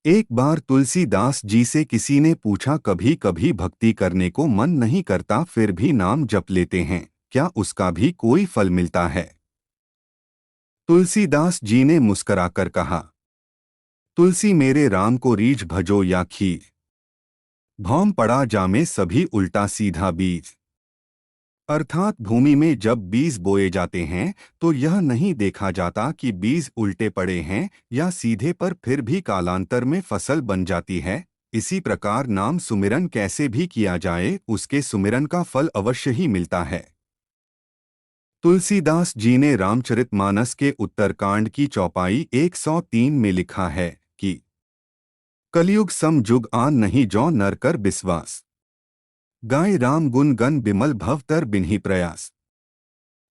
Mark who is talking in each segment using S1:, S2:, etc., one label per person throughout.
S1: एक बार तुलसीदास जी से किसी ने पूछा, कभी कभी भक्ति करने को मन नहीं करता फिर भी नाम जप लेते हैं, क्या उसका भी कोई फल मिलता है? तुलसीदास जी ने मुस्कराकर कहा, तुलसी मेरे राम को रीझ भजो या खीर, भौम पड़ा जामे सभी उल्टा सीधा बीज। अर्थात भूमि में जब बीज बोए जाते हैं तो यह नहीं देखा जाता कि बीज उल्टे पड़े हैं या सीधे, पर फिर भी कालांतर में फसल बन जाती है। इसी प्रकार नाम सुमिरन कैसे भी किया जाए, उसके सुमिरन का फल अवश्य ही मिलता है। तुलसीदास जी ने रामचरितमानस के उत्तरकांड की चौपाई 103 में लिखा है कि कलयुग सम जुग आन नहीं जौ नर कर बिस्वास, गाय राम गुण गन बिमल भव तर बिन्ही प्रयास।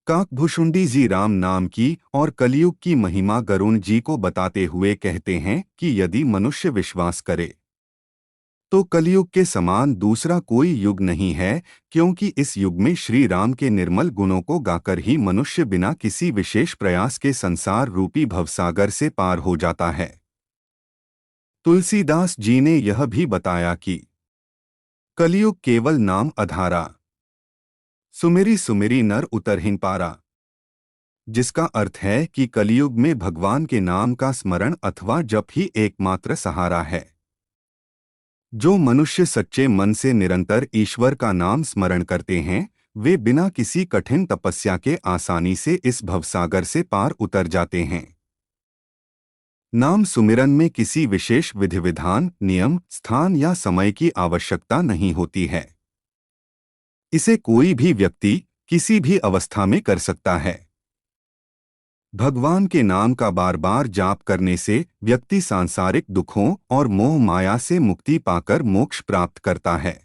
S1: काकभूषुंडी जी राम नाम की और कलयुग की महिमा गरुण जी को बताते हुए कहते हैं कि यदि मनुष्य विश्वास करे तो कलयुग के समान दूसरा कोई युग नहीं है, क्योंकि इस युग में श्री राम के निर्मल गुणों को गाकर ही मनुष्य बिना किसी विशेष प्रयास के संसार रूपी भवसागर से पार हो जाता है। तुलसीदास जी ने यह भी बताया कि कलयुग केवल नाम अधारा, सुमिरी सुमिरी नर उतरहिन पारा, जिसका अर्थ है कि कलयुग में भगवान के नाम का स्मरण अथवा जप ही एकमात्र सहारा है। जो मनुष्य सच्चे मन से निरंतर ईश्वर का नाम स्मरण करते हैं, वे बिना किसी कठिन तपस्या के आसानी से इस भवसागर से पार उतर जाते हैं। नाम सुमिरन में किसी विशेष विधि विधान, नियम, स्थान या समय की आवश्यकता नहीं होती है। इसे कोई भी व्यक्ति किसी भी अवस्था में कर सकता है। भगवान के नाम का बार बार जाप करने से व्यक्ति सांसारिक दुखों और मोह माया से मुक्ति पाकर मोक्ष प्राप्त करता है।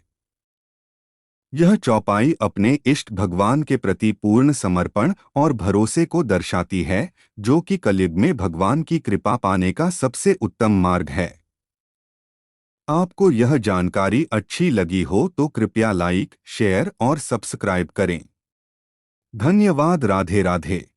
S1: यह चौपाई अपने इष्ट भगवान के प्रति पूर्ण समर्पण और भरोसे को दर्शाती है, जो कि कलयुग में भगवान की कृपा पाने का सबसे उत्तम मार्ग है। आपको यह जानकारी अच्छी लगी हो तो कृपया लाइक, शेयर और सब्सक्राइब करें। धन्यवाद। राधे राधे।